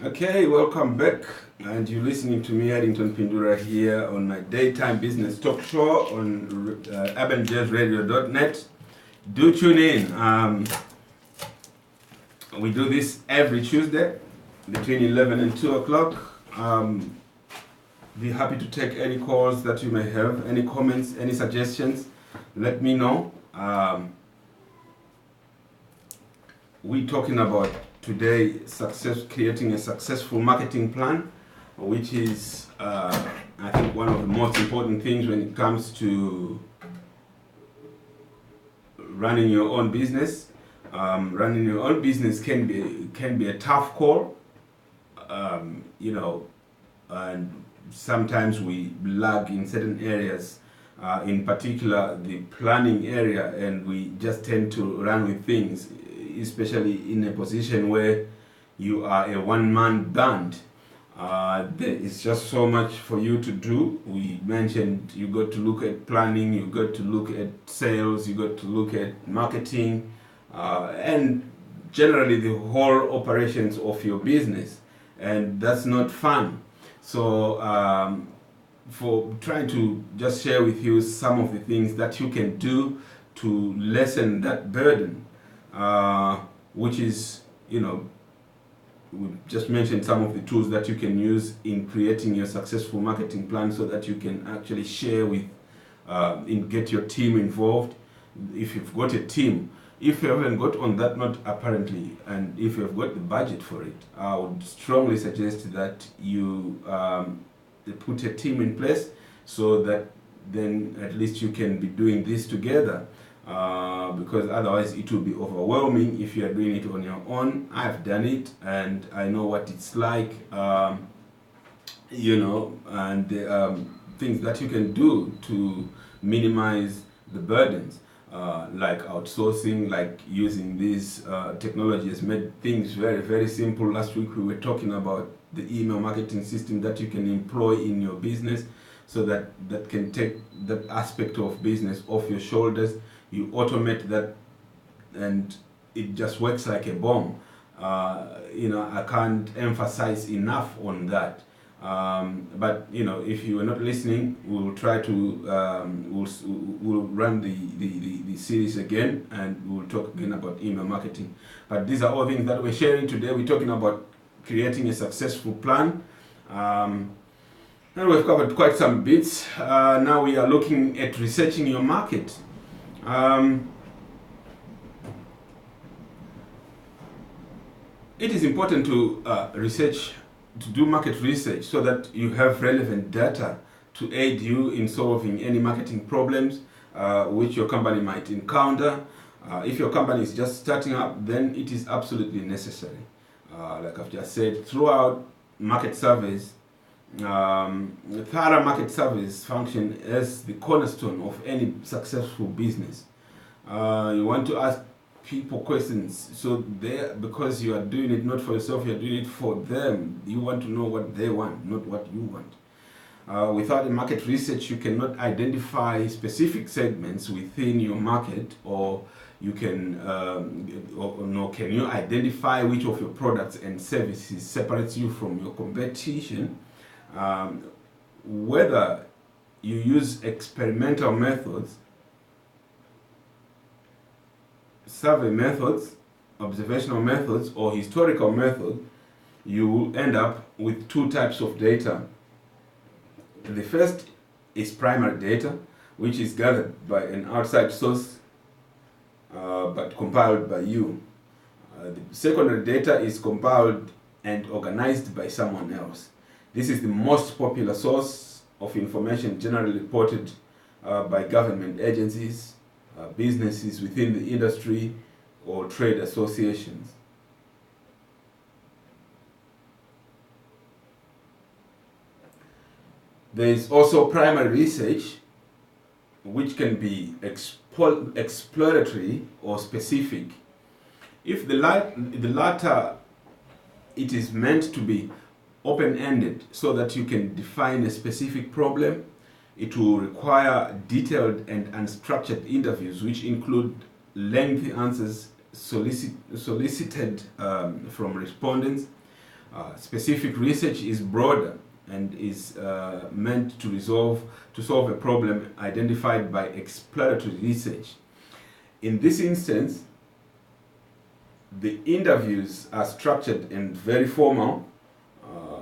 Okay, welcome back. And you're listening to me, Addington Pindura, here on my daytime business talk show on urbanjazzradio.net. Do tune in. We do this every Tuesday between 11 and 2 o'clock. Be happy to take any calls that you may have, any comments, any suggestions. Let me know. We're talking about today creating a successful marketing plan, which is I think one of the most important things when it comes to running your own business. Running your own business can be a tough call, and sometimes we lag in certain areas, in particular the planning area, and we just tend to run with things, especially in a position where you are a one-man band. There is just so much for you to do. We mentioned you got to look at planning, you got to look at sales, you got to look at marketing, and generally the whole operations of your business, and that's not fun. So for trying to just share with you some of the things that you can do to lessen that burden, which is, we just mentioned some of the tools that you can use in creating your successful marketing plan so that you can actually share with, get your team involved. If you've got a team, if you haven't got on that note apparently, and if you've got the budget for it, I would strongly suggest that you put a team in place so that then at least you can be doing this together. Because otherwise it will be overwhelming if you are doing it on your own. I've done it and I know what it's like, and things that you can do to minimize the burdens, like outsourcing, like using these technology has made things very, very simple. Last week we were talking about the email marketing system that you can employ in your business, so that can take that aspect of business off your shoulders. You automate that and it just works like a bomb. I can't emphasize enough on that. But if you are not listening, we'll try to we'll run the series again, and we'll talk again about email marketing. But these are all things that we're sharing today. We're talking about creating a successful plan. And we've covered quite some bits. Now we are looking at researching your market. It is important to do market research so that you have relevant data to aid you in solving any marketing problems which your company might encounter. If your company is just starting up, then it is absolutely necessary. Like I've just said, throughout market surveys, thorough market surveys function as the cornerstone of any successful business. You want to ask people questions, so because you are doing it not for yourself, you are doing it for them. You want to know what they want, not what you want. Without a market research, you cannot identify specific segments within your market, or you can can you identify which of your products and services separates you from your competition. Whether you use experimental methods, survey methods, observational methods, or historical methods, you will end up with two types of data. The first is primary data, which is gathered by an outside source but compiled by you. The secondary data is compiled and organized by someone else. This is the most popular source of information generally reported by government agencies, businesses within the industry, or trade associations. There is also primary research, which can be exploratory or specific. If the latter, it is meant to be open-ended so that you can define a specific problem. It will require detailed and unstructured interviews, which include lengthy answers solicited from respondents, Specific research is broader and is meant to solve a problem identified by exploratory research. In this instance, the interviews are structured and very formal.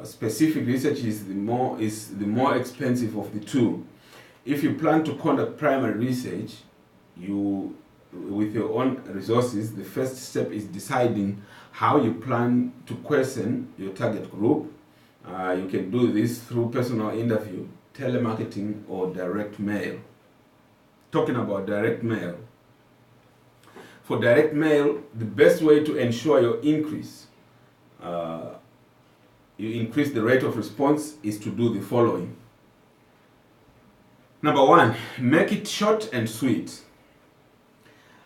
Specific research is the more expensive of the two. If you plan to conduct primary research, with your own resources, the first step is deciding how you plan to question your target group. You can do this through personal interview, telemarketing, or direct mail. Talking about direct mail. For direct mail, the best way to ensure you increase the rate of response is to do the following. Number one, make it short and sweet.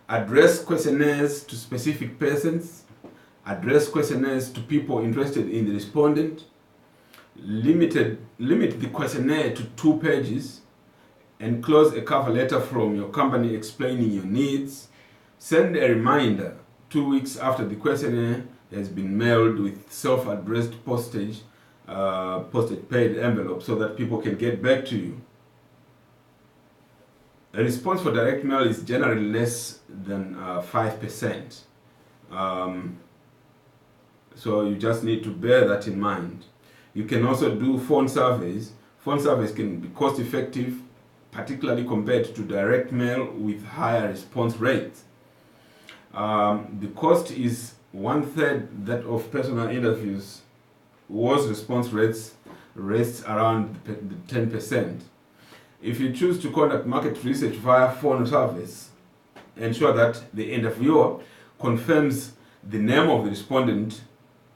Address questionnaires to specific persons. Address questionnaires to people interested in the respondent. Limit the questionnaire to 2 pages. Enclose a cover letter from your company explaining your needs. Send a reminder 2 weeks after the questionnaire has been mailed with self-addressed postage paid envelope so that people can get back to you. A response for direct mail is generally less than 5%. So you just need to bear that in mind. You can also do phone surveys. Phone surveys can be cost effective, particularly compared to direct mail with higher response rates. The cost is 1/3 that of personal interviews, whose response rates rests around the 10%. If you choose to conduct market research via phone surveys, ensure that the interviewer confirms the name of the respondent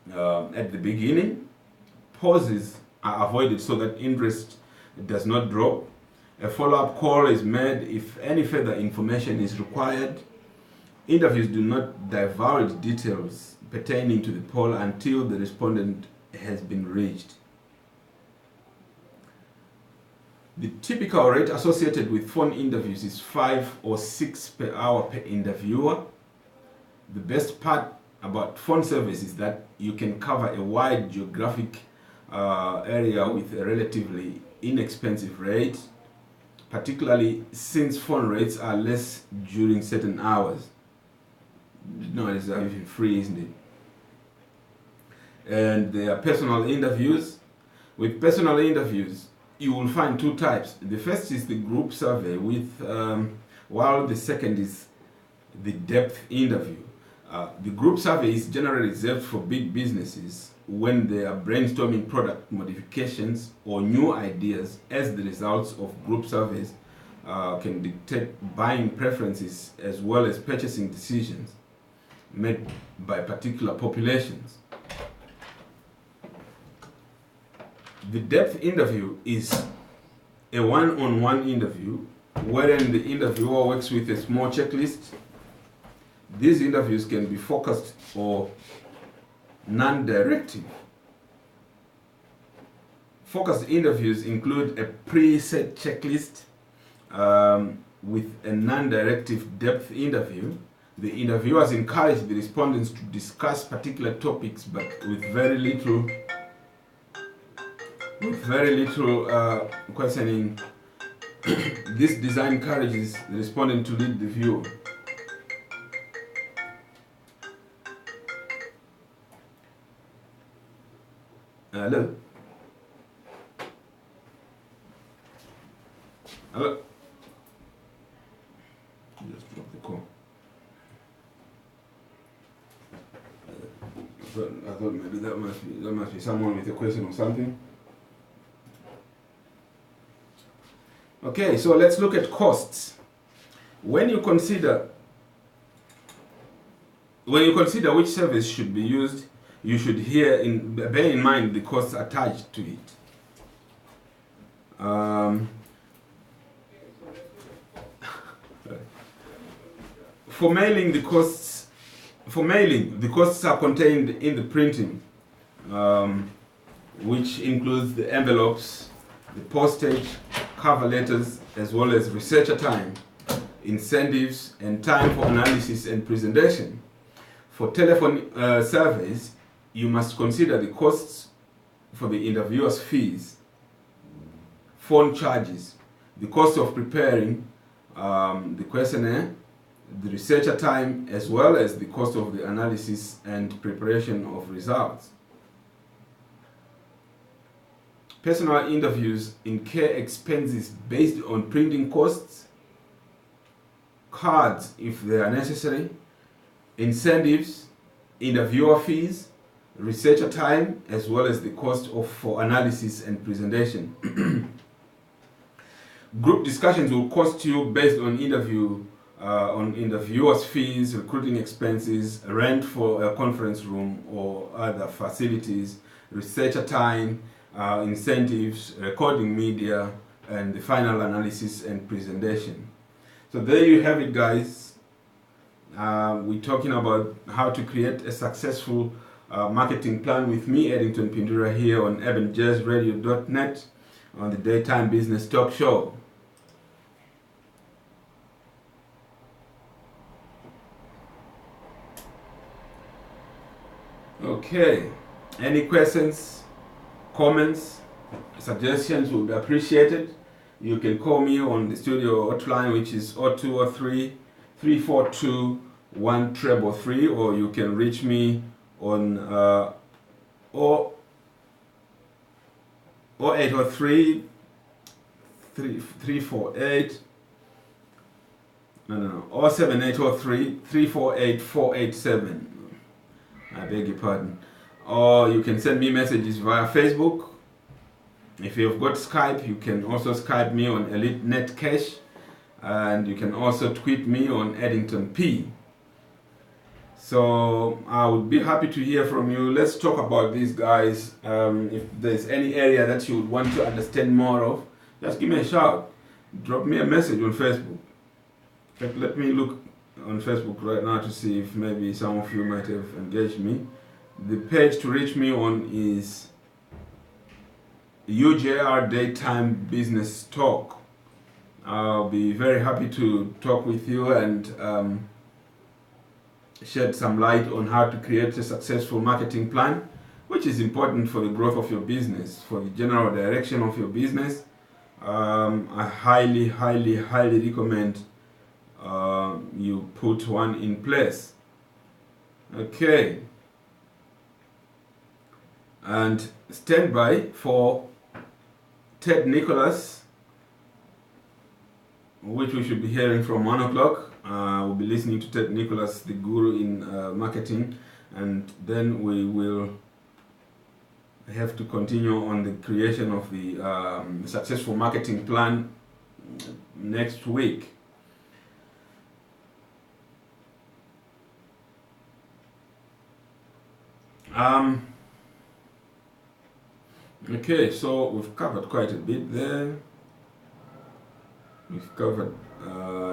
at the beginning. Pauses are avoided so that interest does not drop. A follow-up call is made if any further information is required. Interviews do not divulge details pertaining to the poll until the respondent has been reached. The typical rate associated with phone interviews is 5 or 6 per hour per interviewer. The best part about phone service is that you can cover a wide geographic area with a relatively inexpensive rate, particularly since phone rates are less during certain hours. Nowadays are even free, isn't it? And there are personal interviews. With personal interviews, you will find 2 types. The first is the group survey, while the second is the depth interview. The group survey is generally reserved for big businesses when they are brainstorming product modifications or new ideas, as the results of group surveys can dictate buying preferences as well as purchasing decisions made by particular populations. The depth interview is a one-on-one interview wherein the interviewer works with a small checklist. These interviews can be focused or non-directive. Focused interviews include a preset checklist with a non-directive depth interview. The interviewers encourage the respondents to discuss particular topics, but with very little questioning. This design encourages the respondent to lead the viewer. Hello? Hello? Just drop the call. I thought maybe that must be someone with a question or something. Okay, so let's look at costs. When you consider which service should be used, you should bear in mind the costs attached to it. For mailing, the costs are contained in the printing, which includes the envelopes, the postage, cover letters, as well as researcher time, incentives, and time for analysis and presentation. For telephone surveys, you must consider the costs for the interviewer's fees, phone charges, the cost of preparing the questionnaire, the researcher time, as well as the cost of the analysis and preparation of results. Personal interviews incur expenses based on printing costs, cards if they are necessary, incentives, interviewer fees, researcher time, as well as the cost for analysis and presentation. Group discussions will cost you based on interviewers' fees, recruiting expenses, rent for a conference room or other facilities, researcher time, incentives, recording media, and the final analysis and presentation. So there you have it, guys. We're talking about how to create a successful marketing plan with me, Eddington Pindura, here on urbanjazzradio.net on the Daytime Business Talk Show. Okay, any questions, comments, suggestions would be appreciated. You can call me on the studio hotline, which is 0203 342 1333, or you can reach me on 0803 348 07803 348 487. I beg your pardon. Or you can send me messages via Facebook. If you've got Skype, you can also Skype me on Elite Net Cash, and you can also tweet me on Eddington P. So I would be happy to hear from you. Let's talk about these guys. If there's any area that you would want to understand more of, just give me a shout. Drop me a message on Facebook. In fact, let me look on Facebook right now to see if maybe some of you might have engaged me. The page to reach me on is UJR Daytime Business Talk. I'll be very happy to talk with you and shed some light on how to create a successful marketing plan, which is important for the growth of your business, for the general direction of your business. I highly recommend you put one in place. Okay. And stand by for Ted Nicholas, which we should be hearing from 1 o'clock. We'll be listening to Ted Nicholas, the guru in marketing, and then we will have to continue on the creation of the successful marketing plan next week. Okay, so we've covered quite a bit there. We've covered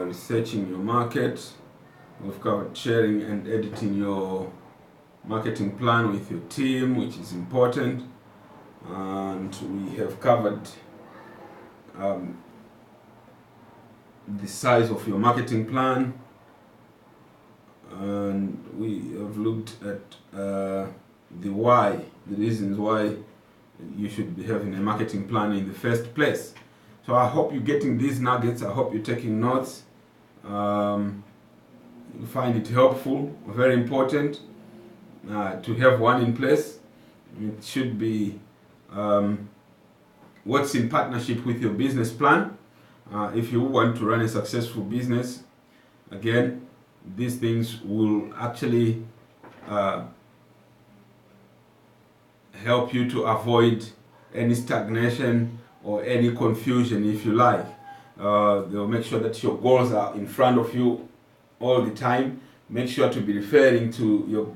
researching your market. We've covered sharing and editing your marketing plan with your team, which is important. And we have covered the size of your marketing plan. And we have looked at the reasons why you should be having a marketing plan in the first place. So I hope you're getting these nuggets. I hope you're taking notes. You find it helpful, very important to have one in place. It should be what's in partnership with your business plan. If you want to run a successful business, again, these things will actually help you to avoid any stagnation or any confusion, if you like. They'll make sure that your goals are in front of you all the time. Make sure to be referring to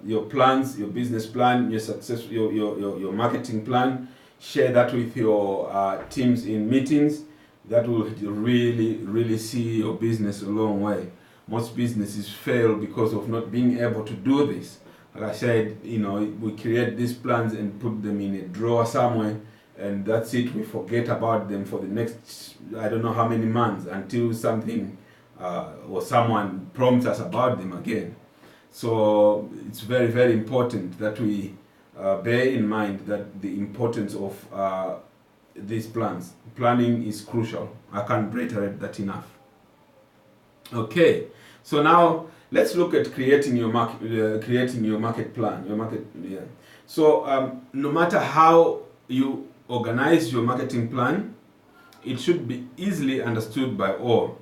your plans, your business plan, your marketing plan. Share that with your teams in meetings. That will really see your business a long way. Most businesses fail because of not being able to do this. Like I said, we create these plans and put them in a drawer somewhere, and that's it. We forget about them for the next, I don't know how many months, until something or someone prompts us about them again. So it's very, very important that we bear in mind that the importance of these plans. Planning is crucial. I can't reiterate that enough. Okay, so now let's look at creating your market plan. So no matter how you organize your marketing plan, it should be easily understood by all.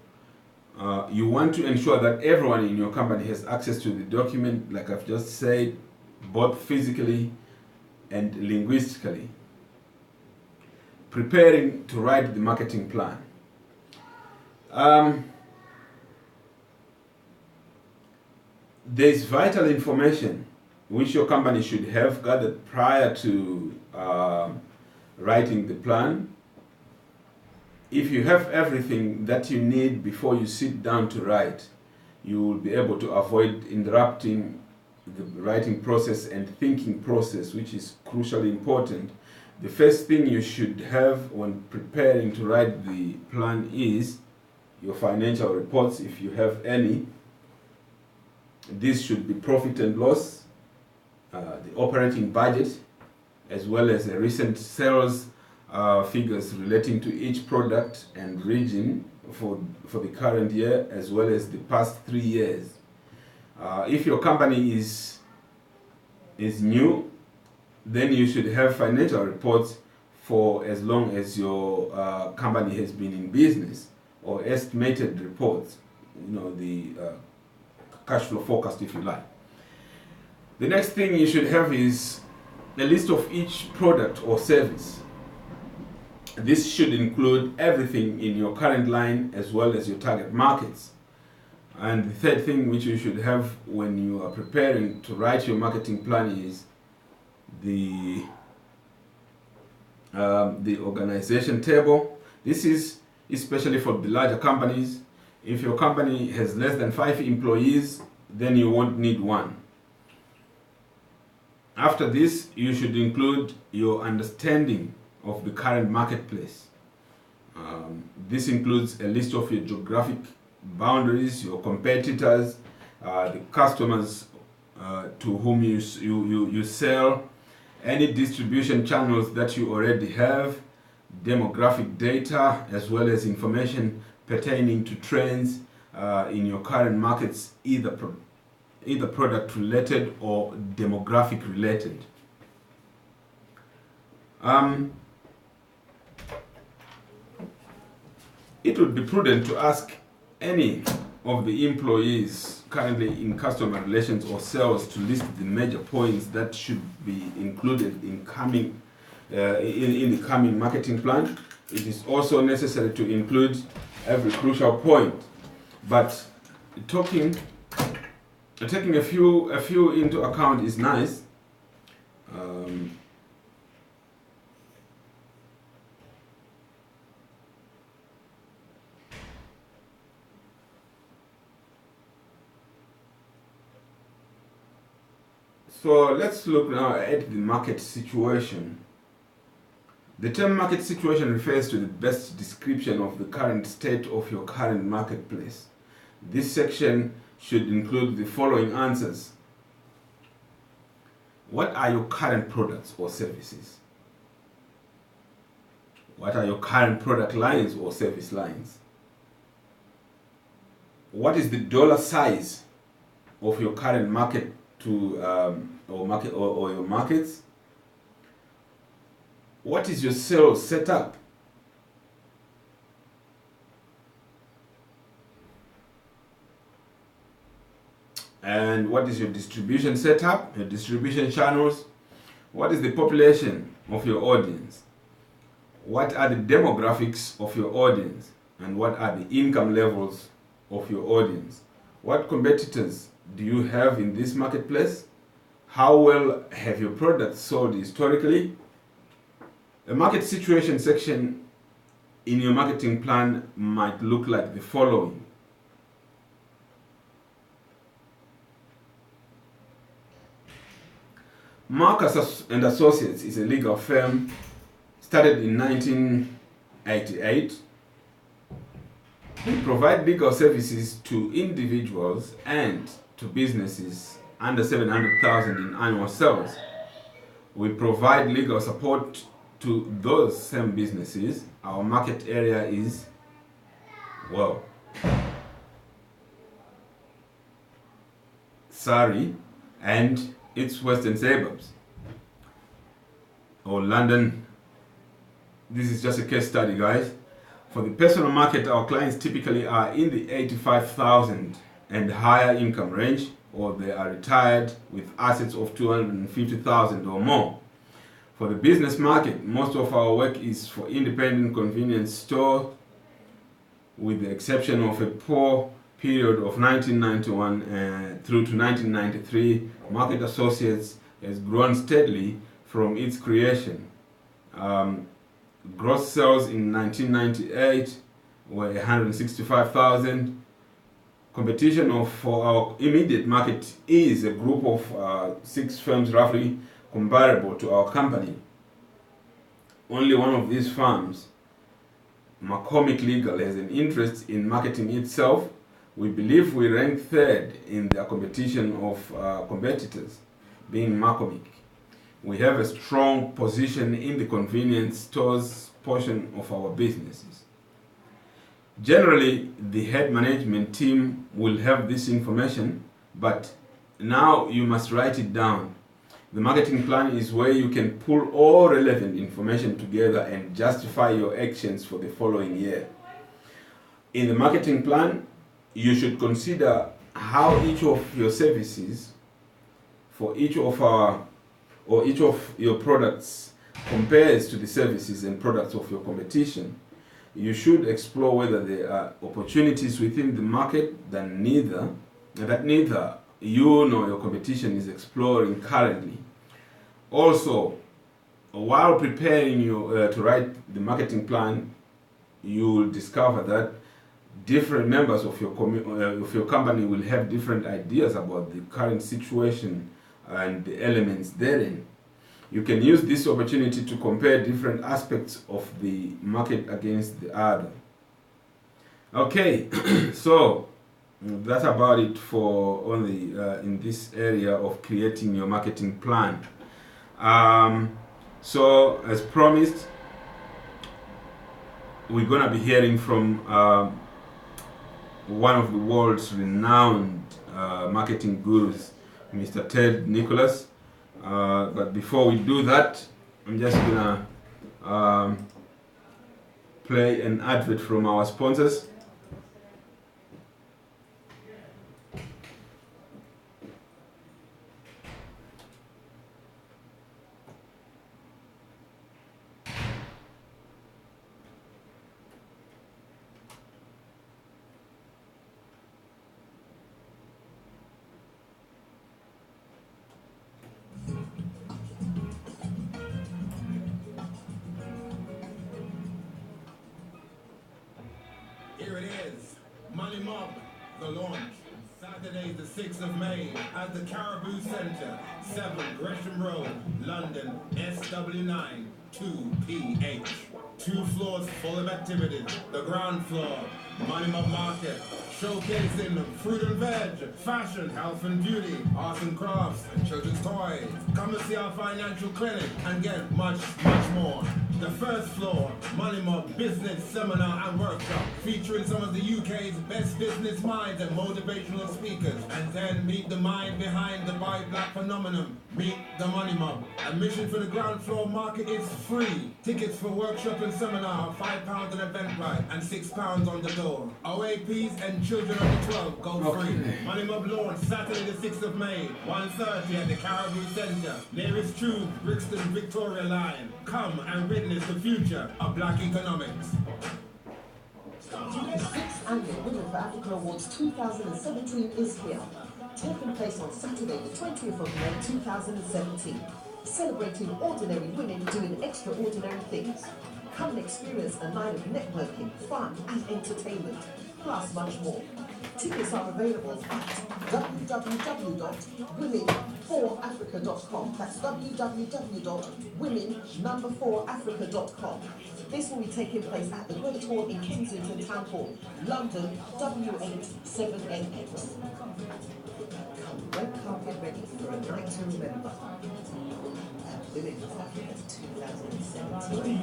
You want to ensure that everyone in your company has access to the document, like I've just said, both physically and linguistically. Preparing to write the marketing plan. There's vital information which your company should have gathered prior to writing the plan. If you have everything that you need before you sit down to write, you will be able to avoid interrupting the writing process and thinking process, which is crucially important. The first thing you should have when preparing to write the plan is your financial reports, if you have any. This should be profit and loss, the operating budget, as well as the recent sales figures relating to each product and region for the current year, as well as the past 3 years. If your company is new, then you should have financial reports for as long as your company has been in business, or estimated reports, the cash flow forecast, if you like. The next thing you should have is a list of each product or service. This should include everything in your current line as well as your target markets. And the third thing which you should have when you are preparing to write your marketing plan is the organization table. This is especially for the larger companies. If your company has less than 5 employees, then you won't need one. After this, you should include your understanding of the current marketplace. This includes a list of your geographic boundaries, your competitors, the customers to whom you sell, any distribution channels that you already have, demographic data, as well as information pertaining to trends in your current markets, either product related or demographic related. It would be prudent to ask any of the employees currently in customer relations or sales to list the major points that should be included in the coming marketing plan. It is also necessary to include every crucial point, but taking a few into account is nice. So let's look now at the market situation. The term market situation refers to the best description of the current state of your current marketplace. This section should include the following answers. What are your current products or services? What are your current product lines or service lines? What is the dollar size of your current market or your markets? What is your sales setup? And what is your distribution setup, your distribution channels? What is the population of your audience? What are the demographics of your audience? And what are the income levels of your audience? What competitors do you have in this marketplace? How well have your products sold historically? A market situation section in your marketing plan might look like the following. Marcus and Associates is a legal firm started in 1988. They provide legal services to individuals and to businesses under 700,000 in annual sales. We provide legal support to those same businesses. Our market area is, well, Surrey and its western suburbs, or London. This is just a case study, guys. For the personal market, our clients typically are in the 85,000 and higher income range, or they are retired with assets of 250,000 or more. For the business market, most of our work is for independent convenience store, with the exception of a poor period of 1991 through to 1993. Market Associates has grown steadily from its creation. Gross sales in 1998 were 165,000. Competition for our immediate market is a group of 6 firms roughly comparable to our company. Only one of these firms, McCormick Legal, has an interest in marketing itself. We believe we rank third in the competition of competitors, being McCormick. We have a strong position in the convenience stores portion of our businesses. Generally, the head management team will have this information, but now you must write it down. The marketing plan is where you can pull all relevant information together and justify your actions for the following year. In the marketing plan, you should consider how each of your services for each of your products compares to the services and products of your competition. You should explore whether there are opportunities within the market that neither you nor your competition is exploring currently. Also, while preparing to write the marketing plan, you will discover that different members of your company will have different ideas about the current situation and the elements therein. You can use this opportunity to compare different aspects of the market against the other. Okay, so that's about it for only in this area of creating your marketing plan. So as promised, we're gonna be hearing from one of the world's renowned marketing gurus, Mr. Ted Nicholas. But before we do that, I'm just gonna play an advert from our sponsors. Here it is, Money Mob, the launch, Saturday the 6th of May at the Caribou Centre, 7 Gresham Road, London, SW9 2PH. 2 floors full of activities. The ground floor, Money Mob Market, showcasing fruit and veg, fashion, health and beauty, arts and crafts, and children's toys. Come and see our financial clinic and get much, much more. The first floor, Money Mob Business Seminar and Workshop, featuring some of the UK's best business minds and motivational speakers. And then meet the mind behind the Buy Black phenomenon. Meet the Money Mob. Admission for the ground floor market is free. Tickets for workshop and seminar are £5 on Eventbrite and £6 on the door. OAPs and children under 12 go free. Money Mob launch Saturday the 6th of May, 1:30 at the Caribou Centre. Nearest tube, Brixton Victoria Line. Come and witness the future of black economics. The 6th Annual Women for Africa Awards 2017 is here, taking place on Saturday the 20th of May 2017, celebrating ordinary women doing extraordinary things. Come and experience a night of networking, fun and entertainment, plus much more. Tickets are available at www.women4africa.com. That's www.women4africa.com. This will be taking place at the Great Hall in Kensington Town Hall, London, W87NX. red carpet ready for a night to remember. Women of Africa 2017.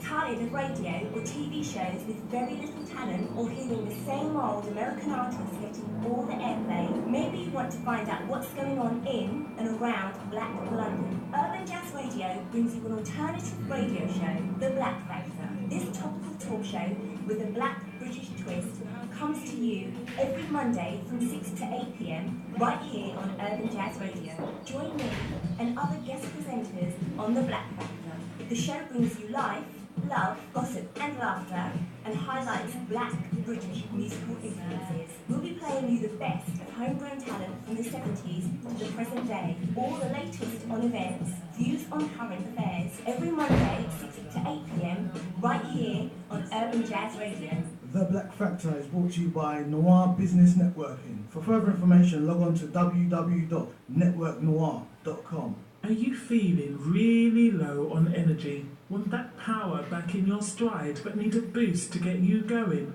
Tired of radio or TV shows with very little talent, or hearing the same old American artists getting all the airplay? Maybe you want to find out what's going on in and around Black London. Urban Jazz Radio brings you an alternative radio show, The Black Factor. This topical talk show with a black British twist comes to you every Monday from 6 to 8 p.m. right here on Urban Jazz Radio. Join me and other guest presenters on The Black Factor. The show brings you life, love, gossip and laughter, and highlights black British musical influences. We'll be playing you the best of homegrown talent from the 70s to the present day. All the latest on events, views on current affairs, every Monday 6 to 8 p.m. right here on Urban Jazz Radio. The Black Factor is brought to you by Noir Business Networking. For further information, log on to www.networknoir.com. Are you feeling really low on energy? Want that power back in your stride but need a boost to get you going?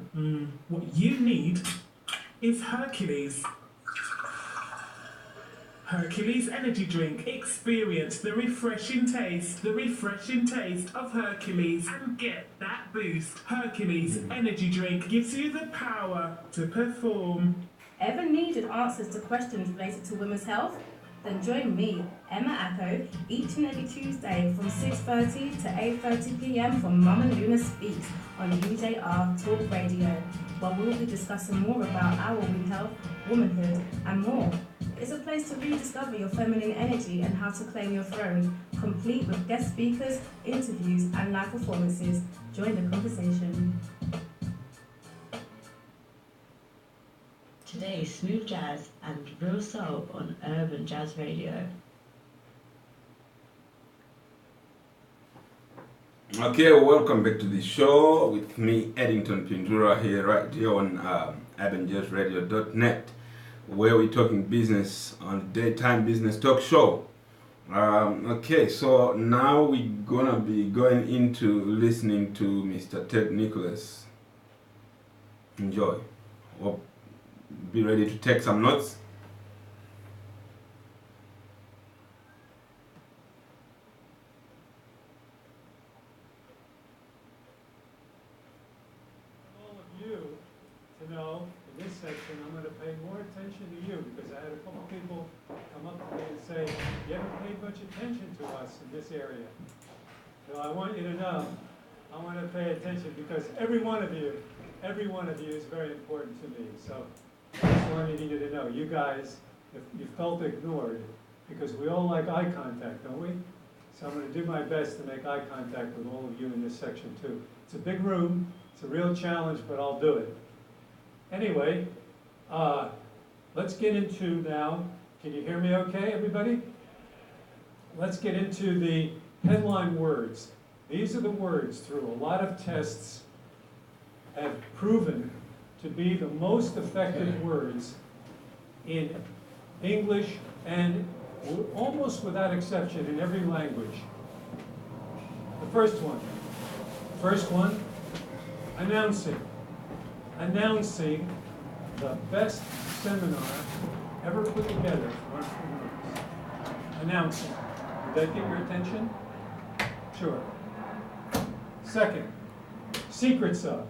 What you need is Hercules. Hercules Energy Drink. Experience the refreshing taste of Hercules and get that boost. Hercules Energy Drink gives you the power to perform. Ever needed answers to questions related to women's health? Then join me, Emma Acko, each and every Tuesday from 6:30 to 8:30 p.m. for Mama Luna Speaks on UJR Talk Radio, where we'll be discussing more about our women's health, womanhood, and more. It's a place to rediscover your feminine energy and how to claim your throne, complete with guest speakers, interviews, and live performances. Join the conversation. Today, smooth jazz and real soul on Urban Jazz Radio. Okay, welcome back to the show with me, Eddington Pintura, right here on urbanjazzradio.net, where we're talking business on the daytime business talk show. Okay, so now we're gonna be going into listening to Mr. Ted Nicholas. Enjoy. Or be ready to take some notes. All of you to know, in this section, I'm going to pay more attention to you because I had a couple people come up to me and say, you haven't paid much attention to us in this area. So I want you to know, I want to pay attention because every one of you is very important to me. So I just wanted you to know, you guys, if you felt ignored, because we all like eye contact, don't we? So I'm going to do my best to make eye contact with all of you in this section too. It's a big room, it's a real challenge, but I'll do it. Anyway, let's get into now, can you hear me okay, everybody? Let's get into the headline words. These are the words through a lot of tests have proven to be the most effective words in English and almost without exception in every language. The first one, announcing. Announcing the best seminar ever put together for entrepreneurs. Announcing. Did that get your attention? Sure. Second, secrets of.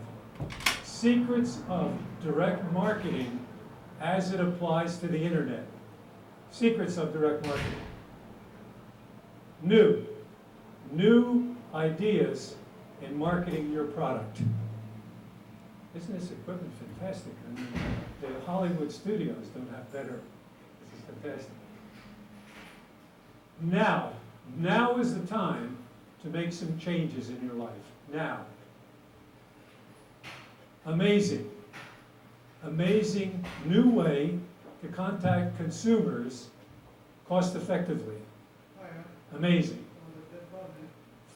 Secrets of direct marketing as it applies to the internet. Secrets of direct marketing. New ideas in marketing your product. Isn't this equipment fantastic? I mean, the Hollywood studios don't have better. This is fantastic. Now is the time to make some changes in your life. Now. Amazing new way to contact consumers cost effectively. Amazing.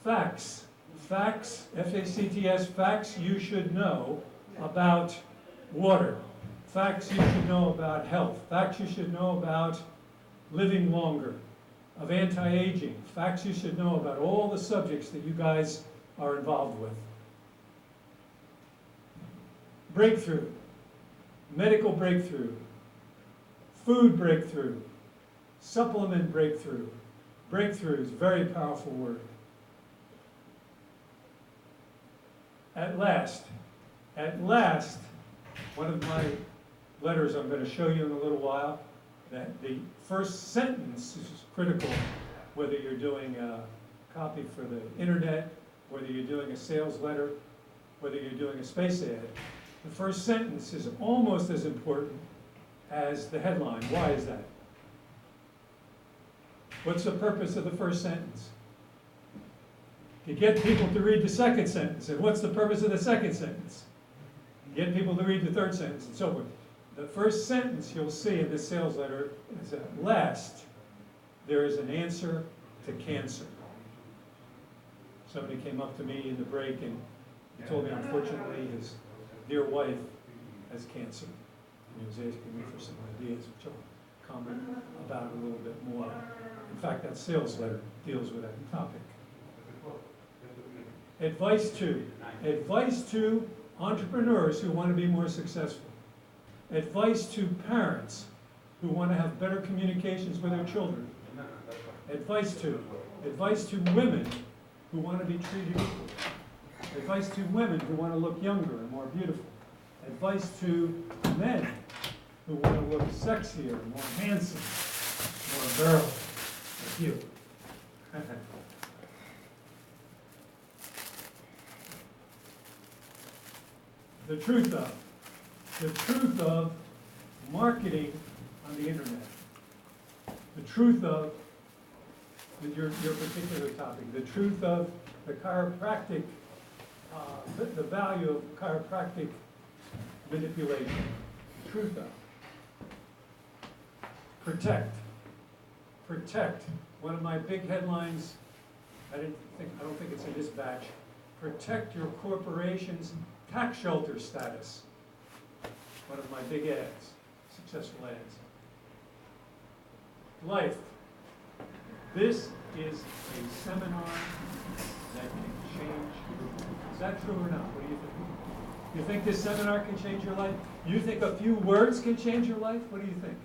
Facts, F-A-C-T-S, facts you should know about water. Facts you should know about health. Facts you should know about living longer, of anti-aging. Facts you should know about all the subjects that you guys are involved with. Breakthrough, medical breakthrough, Food breakthrough, supplement breakthrough. Breakthrough is a very powerful word. At last, one of my letters I'm going to show you in a little while, that the first sentence is critical, whether you're doing a copy for the internet, whether you're doing a sales letter, whether you're doing a space ad. The first sentence is almost as important as the headline. Why is that? What's the purpose of the first sentence? To get people to read the second sentence. And what's the purpose of the second sentence? Get people to read the third sentence, and so forth. The first sentence you'll see in this sales letter is, at last, there is an answer to cancer. Somebody came up to me in the break and he told me, unfortunately, his dear wife has cancer. And he was asking me for some ideas, which I'll comment about a little bit more. In fact, that sales letter deals with that topic. Advice to entrepreneurs who want to be more successful. Advice to parents who want to have better communications with their children. Advice to women who want to be treated equally. Advice to women who want to look younger and more beautiful. Advice to men who want to look sexier, more handsome, more virile, like you. The truth of marketing on the internet. The truth of your particular topic. The truth of the chiropractic, the value of chiropractic manipulation. The truth of. Protect. One of my big headlines, I don't think it's in this batch. Protect your corporation's tax shelter status. One of my big ads, successful ads. Life. This is a seminar that can change your life. Is that true or not? What do you think? You think this seminar can change your life? You think a few words can change your life? What do you think?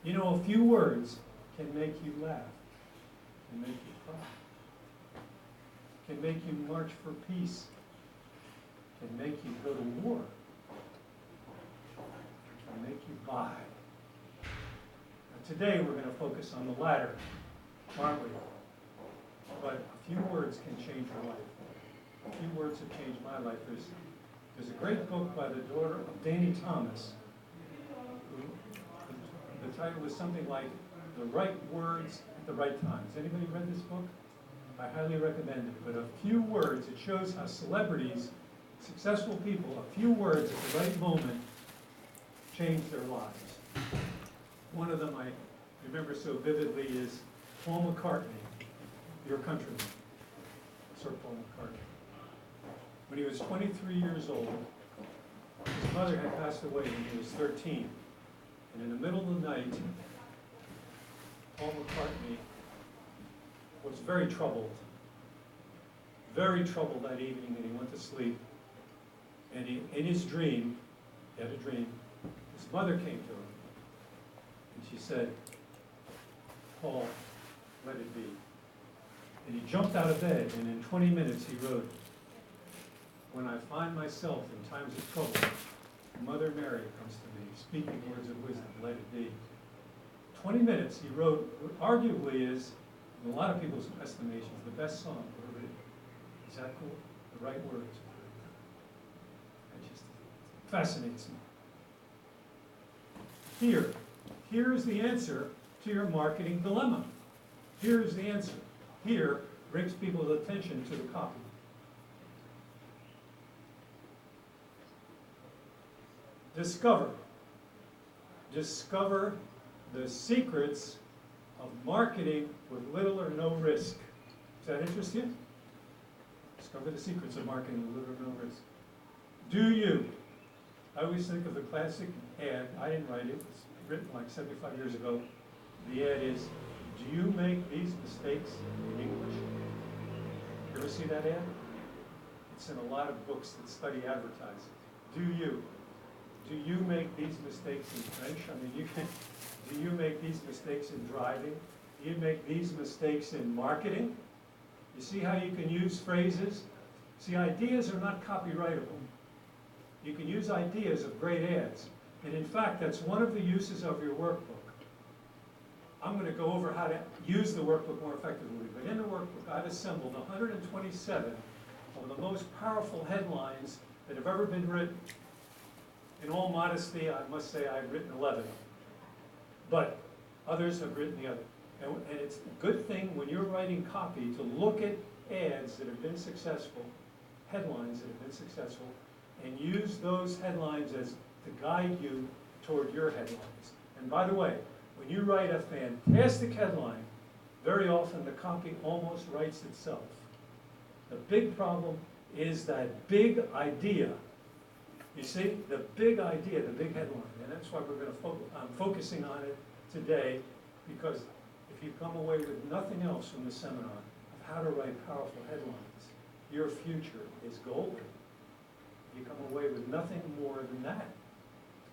You know, a few words can make you laugh, can make you cry, can make you march for peace, can make you go to war, can make you buy. Now, today we're going to focus on the latter, aren't we? But a few words can change your life. A few words have changed my life. There's a great book by the daughter of Danny Thomas. The title is something like The Right Words at the Right Time. Has anybody read this book? I highly recommend it. But a few words, it shows how celebrities, successful people, a few words at the right moment change their lives. One of them I remember so vividly is Paul McCartney, your countryman, Sir Paul McCartney. When he was 23 years old, his mother had passed away when he was 13. And in the middle of the night, Paul McCartney was very troubled that evening, and he went to sleep. And in his dream, he had a dream, his mother came to him, and she said, "Paul, let it be." And he jumped out of bed, and in 20 minutes he wrote, "When I find myself in times of trouble, Mother Mary comes to me, speaking words of wisdom, let it be." 20 minutes he wrote what arguably is, in a lot of people's estimations, the best song ever written. Is that cool? The right words. It just fascinates me. Here is the answer to your marketing dilemma. Here is the answer. Here brings people's attention to the copy. Discover the secrets of marketing with little or no risk. Does that interest you? Discover the secrets of marketing with little or no risk. Do you? I always think of the classic ad. I didn't write it. It's written like 75 years ago. The ad is, "Do you make these mistakes in English?" You ever see that ad? It's in a lot of books that study advertising. Do you? Do you make these mistakes in French? I mean, do you make these mistakes in driving? Do you make these mistakes in marketing? You see how you can use phrases? See, ideas are not copyrightable. You can use ideas of great ads. And in fact, that's one of the uses of your workbook. I'm going to go over how to use the workbook more effectively. But in the workbook, I've assembled 127 of the most powerful headlines that have ever been written. In all modesty, I must say I've written 11 of them. But others have written the other. And it's a good thing when you're writing copy to look at ads that have been successful, headlines that have been successful, and use those headlines as to guide you toward your headlines. And by the way, when you write a fantastic headline, very often the copy almost writes itself. The big problem is that big idea. You see, the big idea, the big headline, and that's why we're going to I'm focusing on it today, because if you come away with nothing else from the seminar of how to write powerful headlines, your future is golden. You come away with nothing more than that.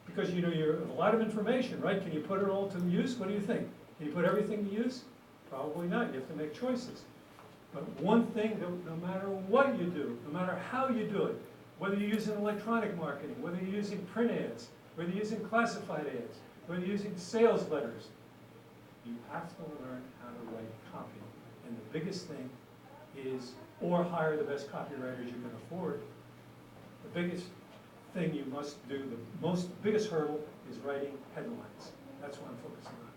Because you know, you're a lot of information, right? Can you put it all to use? What do you think? Can you put everything to use? Probably not. You have to make choices. But one thing, no matter what you do, no matter how you do it, whether you're using electronic marketing, whether you're using print ads, whether you're using classified ads, whether you're using sales letters, you have to learn how to write copy. And the biggest thing is, or hire the best copywriters you can afford. The biggest thing you must do, the biggest hurdle is writing headlines. That's what I'm focusing on.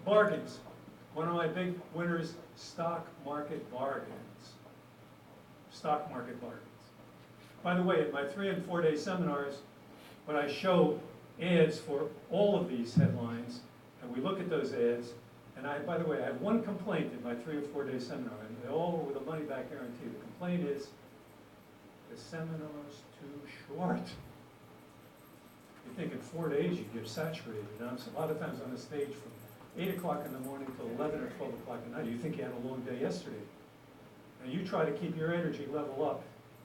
Bargains. One of my big winners, stock market bargains. Stock market bargains. By the way, at my 3- and 4-day seminars, when I show ads for all of these headlines, and we look at those ads, and by the way, I have one complaint in my 3- or 4-day seminar, and they all with a money-back guarantee. The complaint is, the seminar's too short. You think in 4 days you get saturated. A lot of times on the stage from 8 o'clock in the morning till 11 or 12 o'clock at night. You think you had a long day yesterday. And you try to keep your energy level up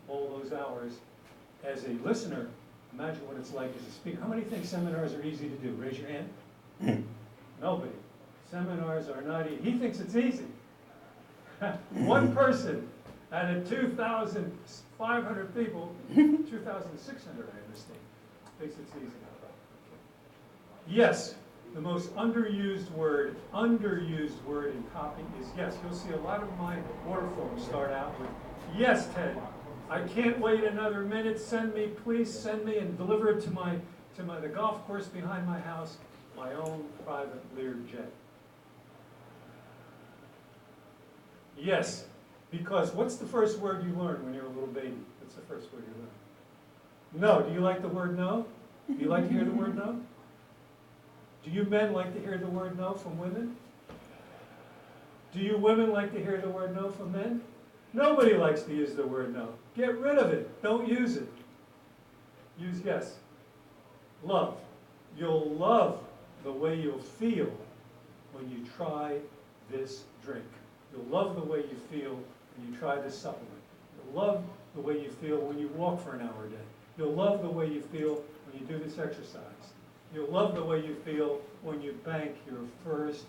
all those hours. As a listener, imagine what it's like as a speaker. How many think seminars are easy to do? Raise your hand. Nobody. Seminars are not easy. He thinks it's easy. One person out of 2,500 people, 2,600 I understand, thinks it's easy. Yes, the most underused word in copy is yes. You'll see a lot of my order forms start out with, yes, Ted, I can't wait another minute, please send me, and deliver it to the golf course behind my house, my own private Learjet. Yes, because what's the first word you learn when you're a little baby? What's the first word you learn? No. Do you like the word no? Do you like to hear the word no? Do you men like to hear the word no from women? Do you women like to hear the word no from men? Nobody likes to use the word no. Get rid of it. Don't use it. Use yes. Love. You'll love the way you'll feel when you try this drink. You'll love the way you feel when you try this supplement. You'll love the way you feel when you walk for an hour a day. You'll love the way you feel when you do this exercise. You'll love the way you feel when you bank your first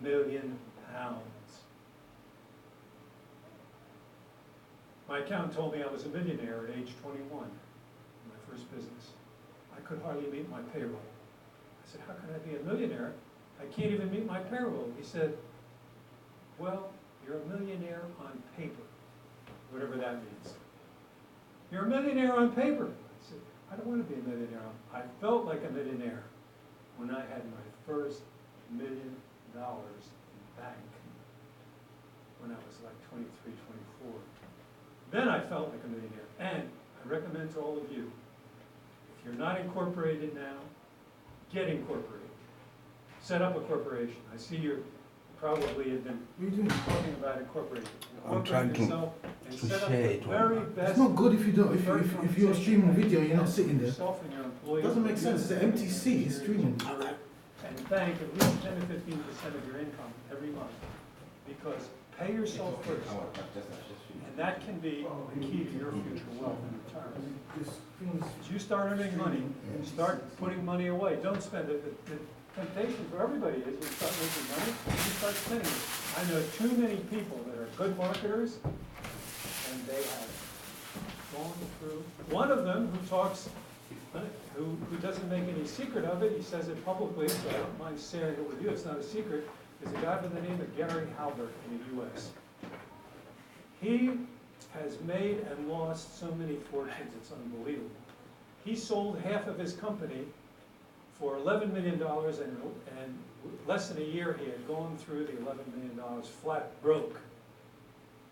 £1 million. My accountant told me I was a millionaire at age 21 in my first business. I could hardly meet my payroll. I said, how can I be a millionaire? I can't even meet my payroll. He said, well, you're a millionaire on paper, whatever that means. You're a millionaire on paper. I said, I don't want to be a millionaire. I felt like a millionaire when I had my first $1 million in bank when I was like 23, 24. Then I felt like a millionaire. And I recommend to all of you, if you're not incorporated now, get incorporated. Set up a corporation. I see you probably have been talking about incorporating. I'm trying to share it. It's not good if you don't. If you're streaming video, you're not sitting there. It doesn't make sense. It's an MTC. It's streaming. And bank at least 10 to 15% of your income every month, because Pay yourself first. And that can be the key to your future wealth in retirement. As you start earning money, start putting money away. Don't spend it. The temptation for everybody is you start making money, you start spending it. I know too many people that are good marketers, and they have gone through. One of them who talks, who doesn't make any secret of it, he says it publicly, so I don't mind sharing it with you, it's not a secret, is a guy by the name of Gary Halbert in the U.S. He has made and lost so many fortunes, it's unbelievable. He sold half of his company for $11 million, and less than a year he had gone through the $11 million flat broke,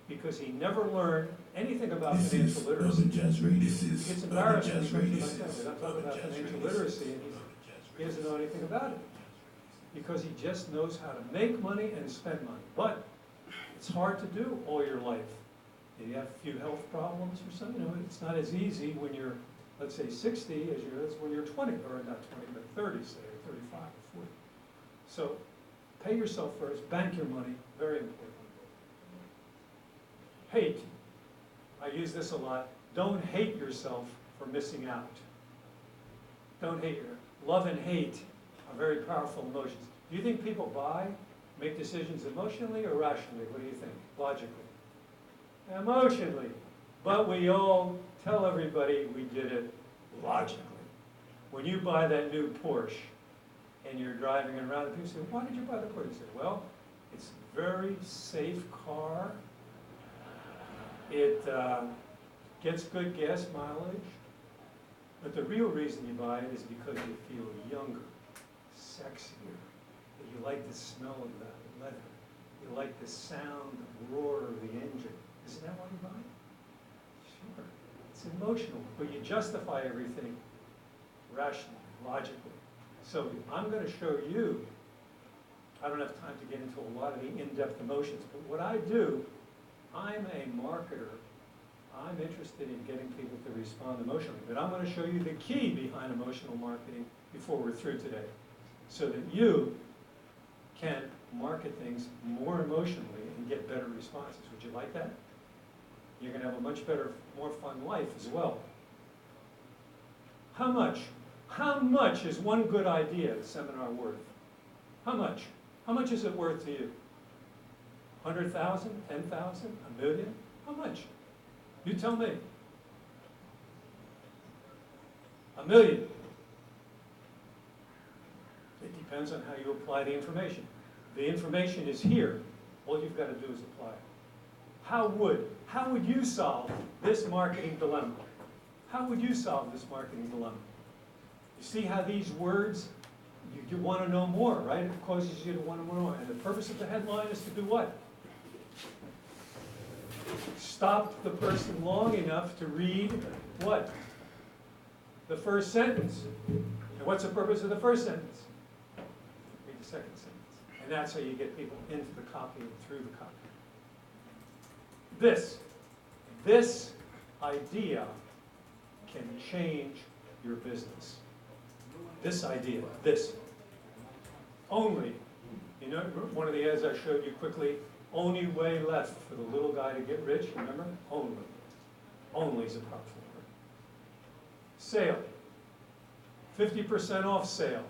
because he never learned anything about financial literacy. It's embarrassing because he like that. We're not talking about financial literacy, and he doesn't know anything about it, because he just knows how to make money and spend money. But it's hard to do all your life. You have a few health problems or something. You know, it's not as easy when you're, let's say, 60 as when you're 20, or not 20, but 30, say, or 35 or 40. So pay yourself first, bank your money, very important. Hate. I use this a lot. Don't hate yourself for missing out. Don't hate yourself. Love and hate are very powerful emotions. Do you think people make decisions emotionally or rationally? What do you think? Logically? Emotionally. But we all tell everybody we did it logically. When you buy that new Porsche and you're driving it around, and people say, why did you buy the Porsche? You say, well, it's a very safe car. It gets good gas mileage. But the real reason you buy it is because you feel younger, sexier, that you like the smell of the leather. You like the sound, the roar of the engine. Isn't that why you buy it? Sure. It's emotional, but you justify everything rationally, logically. So I'm going to show you, I don't have time to get into a lot of the in-depth emotions, but what I do, I'm a marketer. I'm interested in getting people to respond emotionally, but I'm going to show you the key behind emotional marketing before we're through today, so that you can market things more emotionally and get better responses. Would you like that? You're going to have a much better, more fun life as well. How much is one good idea at a seminar worth? How much? How much is it worth to you? 100,000, 10,000, a million? How much? You tell me. $1 million. It depends on how you apply the information. The information is here. All you've got to do is apply it. How would you solve this marketing dilemma? How would you solve this marketing dilemma? You see how these words, you want to know more, right? It causes you to want to know more. And the purpose of the headline is to do what? Stop the person long enough to read what? The first sentence. And what's the purpose of the first sentence? Read the second sentence. And that's how you get people into the copy and through the copy. This idea can change your business. This idea, this. Only, you know, one of the ads I showed you quickly, only way left for the little guy to get rich, remember? Only. Only is a powerful word. Sale. 50% off sale.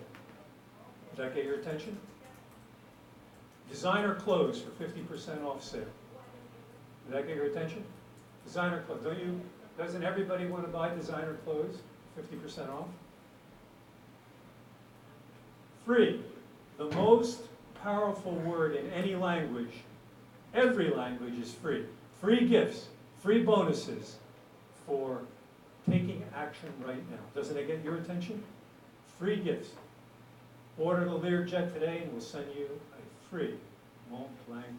Did that get your attention? Designer clothes for 50% off sale. Did that get your attention? Designer clothes. Doesn't everybody want to buy designer clothes? 50% off? Free. The most powerful word in any language. Every language is free. Free gifts, free bonuses for taking action right now. Doesn't it get your attention? Free gifts. Order the Learjet today and we'll send you a free Mont Blanc pen.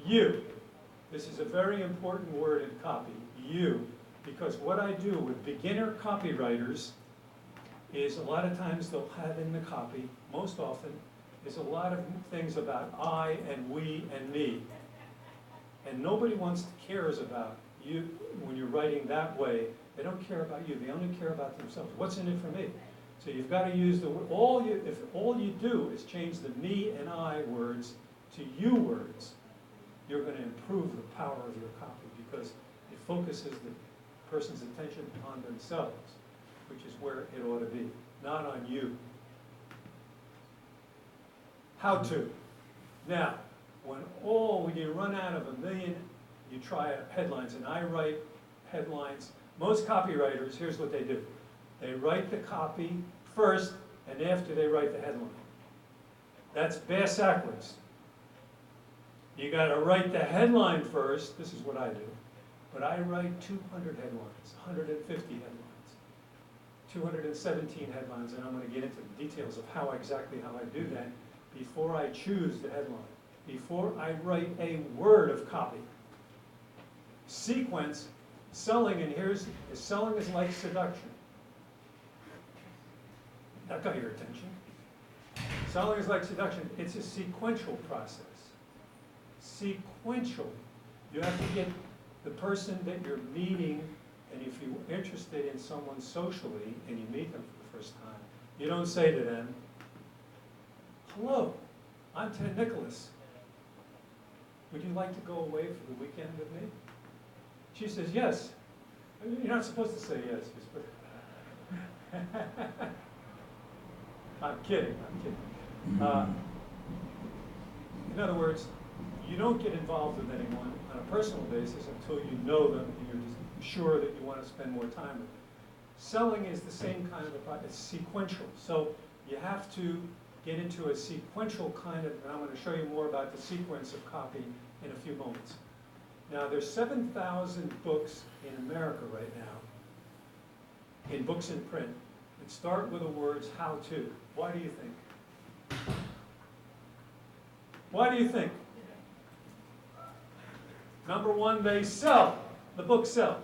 You. This is a very important word in copy. You. Because what I do with beginner copywriters is a lot of times they'll have in the copy, most often, is a lot of things about I and we and me. And nobody cares about you when you're writing that way They don't care about you. They only care about themselves. What's in it for me? So you've got to use the if all you do is change the me and I words to you words, you're going to improve the power of your copy because it focuses the person's attention on themselves, which is where it ought to be, not on you. How to. Now, when you run out of 1 million, you try headlines, and I write headlines. Most copywriters, here's what they do. They write the copy first, and after they write the headline. That's bass-backwards. You got to write the headline first. This is what I do. But I write 200 headlines, 150 headlines, 217 headlines, and I'm going to get into the details of how I do that before I choose the headline, before I write a word of copy. Sequence, selling, and selling is like seduction. That got your attention. Selling is like seduction. It's a sequential process. Sequential. You have to get the person that you're meeting, and if you're interested in someone socially and you meet them for the first time, you don't say to them, "Hello, I'm Ted Nicholas. Would you like to go away for the weekend with me?" She says, "Yes." You're not supposed to say yes. I'm kidding. In other words, you don't get involved with anyone on a personal basis until you know them and you're just sure that you want to spend more time with them. Selling is the same kind of a process. It's sequential. So you have to get into a sequential kind of, and I'm going to show you more about the sequence of copy in a few moments. Now, there's 7,000 books in America right now, in books in print, that start with the words "how to." Why do you think? Why do you think? Number one, they sell. The books sell.